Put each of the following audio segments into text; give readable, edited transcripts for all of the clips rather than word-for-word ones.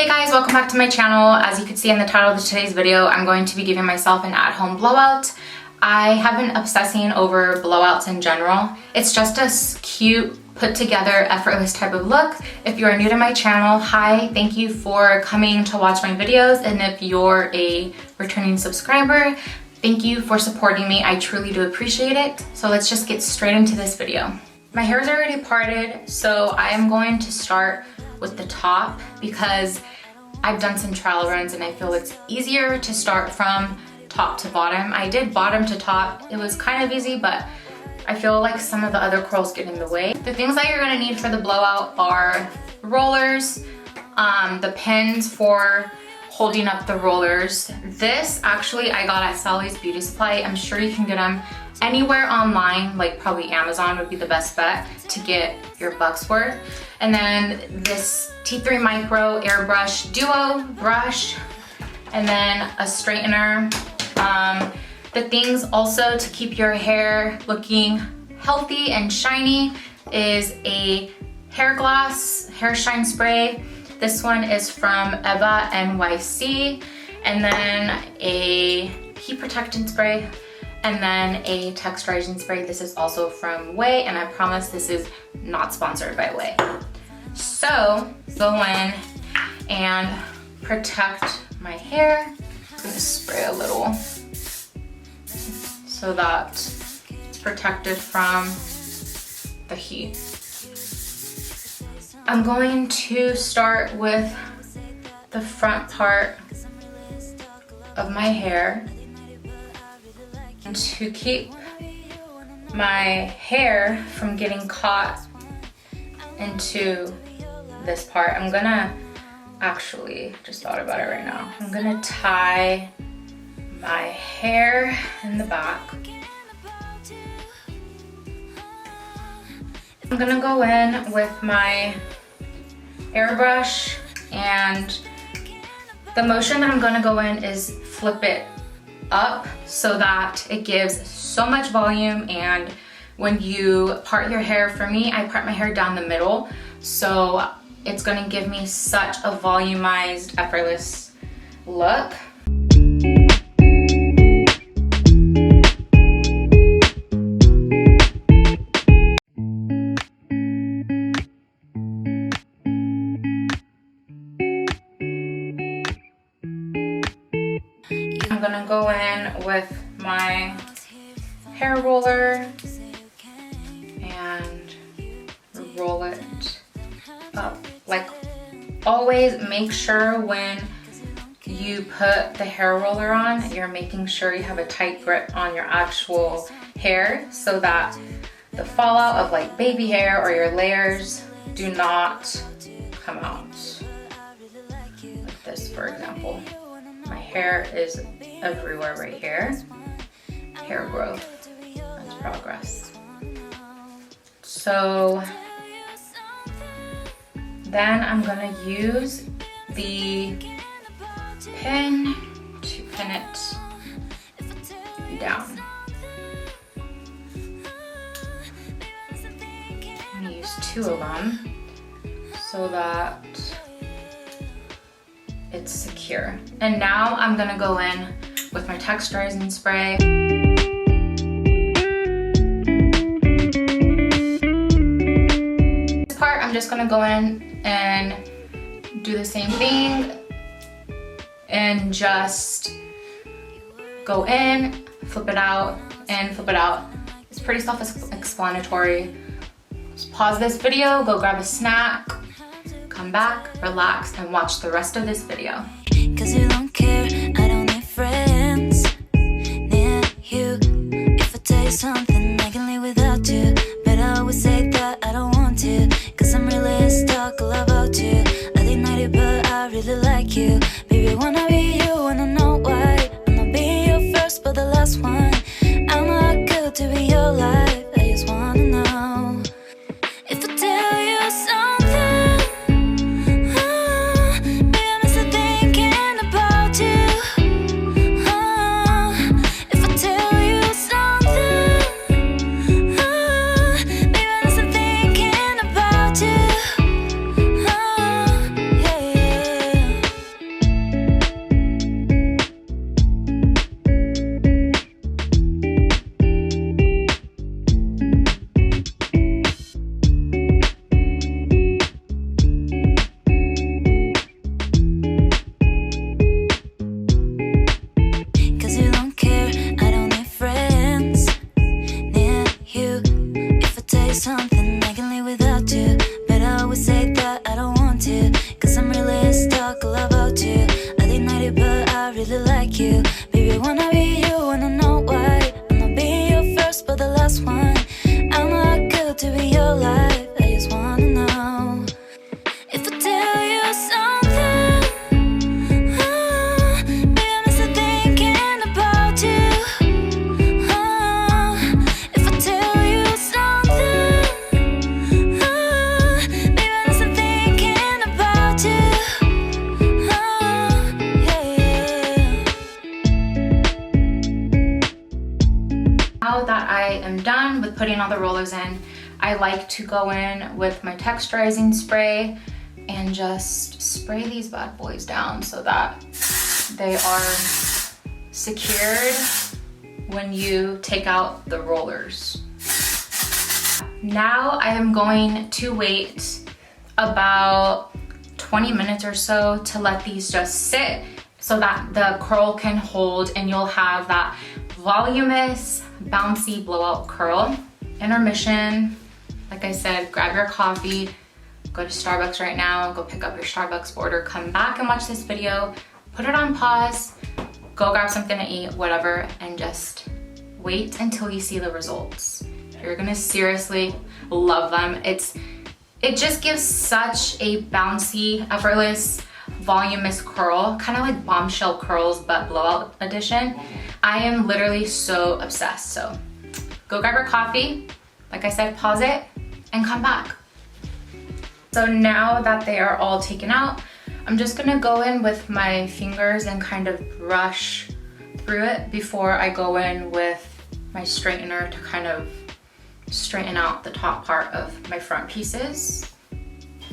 Hey guys, welcome back to my channel. As you can see in the title of today's video, I'm going to be giving myself an at-home blowout. I have been obsessing over blowouts in general. It's just a cute, put together, effortless type of look. If you are new to my channel, hi, thank you for coming to watch my videos. And if you're a returning subscriber, thank you for supporting me. I truly do appreciate it. So let's just get straight into this video. My hair is already parted, so I am going to start with the top because I've done some trial runs and I feel it's easier to start from top to bottom. I did bottom to top. It was kind of easy, but I feel like some of the other curls get in the way. The things that you're gonna need for the blowout are rollers, the pins for holding up the rollers. This actually I got at Sally's Beauty Supply. I'm sure you can get them anywhere online, like probably Amazon would be the best bet to get your buck's worth. And then this T3 Micro Airbrush Duo brush, and then a straightener. The things also to keep your hair looking healthy and shiny is a hair gloss, hair shine spray. This one is from Eva NYC, and then a heat protectant spray, and then a texturizing spray. This is also from Way, and I promise this is not sponsored by Way. So go in and protect my hair. I'm gonna spray a little so that it's protected from the heat. I'm going to start with the front part of my hair. And to keep my hair from getting caught into this part, I'm gonna actually, just thought about it right now, I'm gonna tie my hair in the back. I'm gonna go in with my airbrush, and the motion that I'm gonna go in is flip it up so that it gives so much volume. And when you part your hair, for me, I part my hair down the middle, so it's gonna give me such a volumized, effortless look. I'm gonna go in with my hair roller and roll it up. Like, always make sure when you put the hair roller on, you're making sure you have a tight grip on your actual hair so that the fallout of like baby hair or your layers do not come out. Like this, for example. My hair is everywhere right here. Hair growth, that's progress. So then I'm gonna use the pin to pin it down. I'm gonna use 2 of them so that it's secure. And now I'm gonna go in with my texturizing spray. This part, I'm just gonna go in and do the same thing and just go in, flip it out, and flip it out. It's pretty self-explanatory. Just pause this video, go grab a snack, come back, relax, and watch the rest of this video. Cause you don't care, I don't need friends near you. If I tell you something, I can live without you, but I always say that I don't want to. Cause I'm really stuck all about you. I deny it, but I really like you. Baby, wanna be you, wanna know why. I'm not being your first, but the last one. I'm not good to be your life, I just wanna know. If I tell you something, baby, I'm still thinking. something I can live without you, but I always say that I don't want to, cause I'm really stuck all about you. I deny it but I really like you. Baby, wanna be you, wanna know why. I'm not being your first but the last one. I'm not good to be your life, I just wanna know. If I tell you something, baby, I'm still thinking about you. If I tell you something, baby, I'm still thinking about you. Now that I am done with putting all the rollers in, I like to go in with my texturizing spray and just spray these bad boys down so that they are secured when you take out the rollers. Now I am going to wait about 20 minutes or so to let these just sit so that the curl can hold and you'll have that voluminous, bouncy blowout curl. Intermission, like I said, grab your coffee, go to Starbucks right now, go pick up your Starbucks order, come back and watch this video, put it on pause, go grab something to eat, whatever, and just wait until you see the results. You're gonna seriously love them. It just gives such a bouncy, effortless, voluminous curl, kind of like bombshell curls, but blowout edition. I am literally so obsessed. So go grab your coffee, like I said, pause it, and come back. So now that they are all taken out, I'm just gonna go in with my fingers and kind of brush through it before I go in with my straightener to kind of straighten out the top part of my front pieces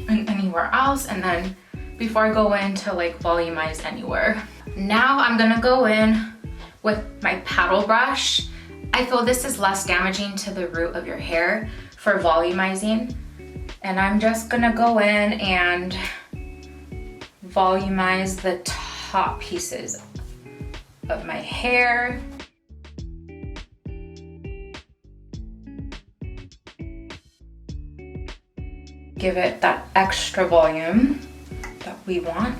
and anywhere else, and then before I go in to like volumize anywhere. Now I'm gonna go in with my paddle brush. I feel this is less damaging to the root of your hair for volumizing. And I'm just gonna go in and volumize the top pieces of my hair. Give it that extra volume that we want.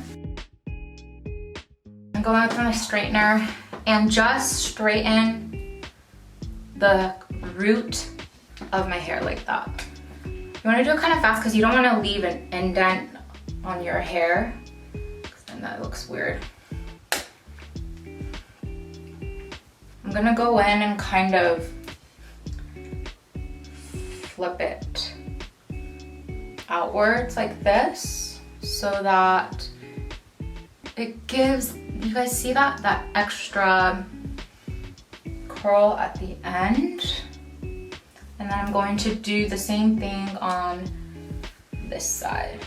I'm going with my straightener and just straighten the root of my hair like that. You want to do it kind of fast because you don't want to leave an indent on your hair, because then that looks weird. I'm gonna go in and kind of flip it outwards like this so that it gives, you guys see that? That extra curl at the end. And then I'm going to do the same thing on this side.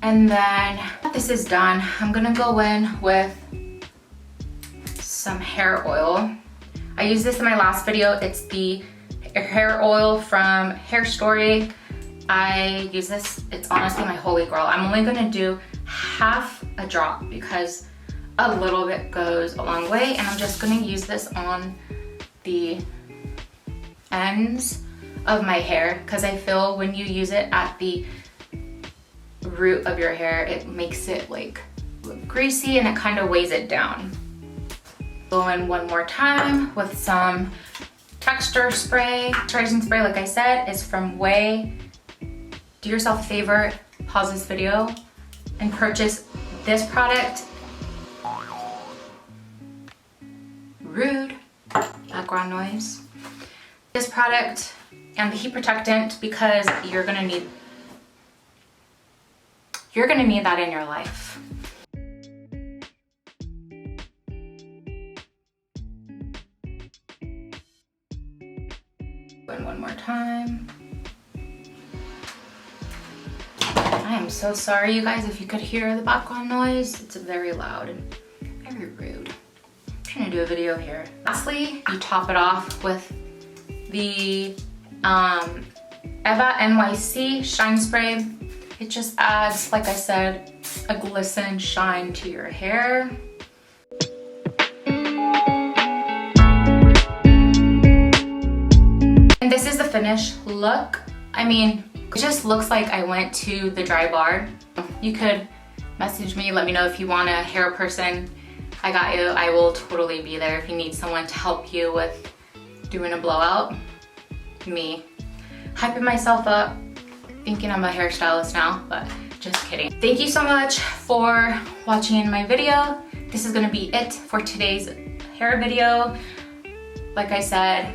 And then this is done, I'm gonna go in with some hair oil. I used this in my last video. It's the hair oil from Hair Story. I use this, it's honestly my holy grail. I'm only gonna do half a drop because a little bit goes a long way, and I'm just gonna use this on the ends of my hair because I feel when you use it at the root of your hair, it makes it like look greasy and it kind of weighs it down. Go in one more time with some texture spray. Texturizing spray, like I said, is from Way. Do yourself a favor, pause this video and purchase this product. Rude background noise. This product and the heat protectant, because you're gonna need that in your life. One more time. I am so sorry, you guys, if you could hear the background noise. It's very loud and very rude. I'm trying to do a video here. Lastly, you top it off with the Eva NYC Shine Spray. It just adds, like I said, a glisten shine to your hair. finished look. I mean, it just looks like I went to the dry bar. You could message me, let me know if you want a hair person. I got you. I will totally be there if you need someone to help you with doing a blowout. Me. Hyping myself up, thinking I'm a hairstylist now, but just kidding. Thank you so much for watching my video. This is gonna be it for today's hair video. Like I said,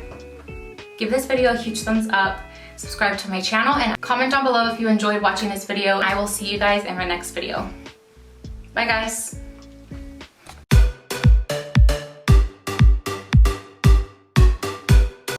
give this video a huge thumbs up, subscribe to my channel, and comment down below if you enjoyed watching this video. I will see you guys in my next video. Bye guys.